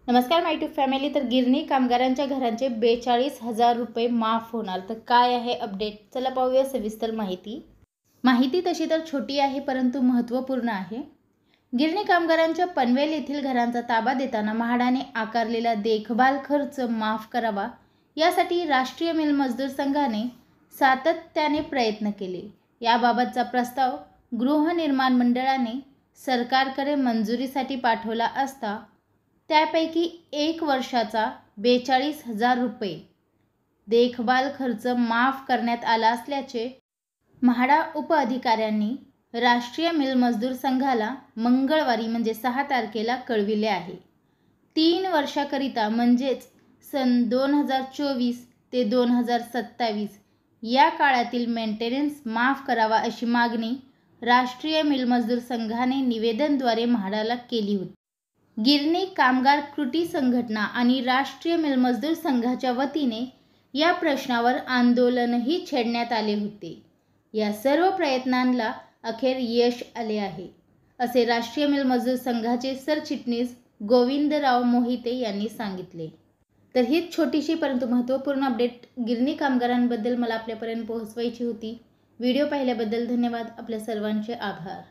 नमस्कार माय tube family. तर गिरणी कामगारांच्या घरांचे 42,000 रुपये माफ होणार। तर काय आहे अपडेट, चला पाहूया सविस्तर माहिती तशी तर छोटी आहे परंतु महत्त्वपूर्ण आहे। गिरणी कामगारांच्या पनवेल येथील घरांचा ताबा देताना म्हाडाने आकारलेला देखभाल खर्च माफ करावा यासाठी राष्ट्रीय मिल मजदूर संघाने सातत्याने प्रयत्न केले। याबाबतचा प्रस्ताव गृहनिर्माण मंडळाने सरकारकडे मंजुरीसाठी पाठवला असता त्यापैकी 1 वर्षाचा 42,000 रुपये देखभाल खर्च माफ करण्यात आला असल्याचे म्हाडा उपअधिकाऱ्यांनी राष्ट्रीय मिल मजदूर संघाला मंगळवारी म्हणजे 6 तारखेला कळविले आहे। 3 वर्षाकरिता म्हणजेच सन 2024 ते 2027 या काळातील मेंटेनन्स माफ करावा अशी मागणी राष्ट्रीय मिल मजदूर संघाने निवेदनाद्वारे म्हाडाला केली होती। गिरणी कामगार कृती संघटना आणि राष्ट्रीय मिल मजदूर संघाच्या वतीने या प्रश्नावर आंदोलनही छेडण्यात आले होते। या सर्व प्रयत्नांना अखेर यश आले आहे, असे राष्ट्रीय मिल मजदूर संघाचे सरचिटणीस गोविंदराव मोहिते यांनी सांगितले। तर हीच छोटीशी परंतु महत्त्वपूर्ण अपडेट गिरणी कामगारांबद्दल मला आपल्यापर्यंत पोहोचवायची होती। व्हिडिओ पाहिल्याबद्दल धन्यवाद। आपल्या सर्वांचे आभार।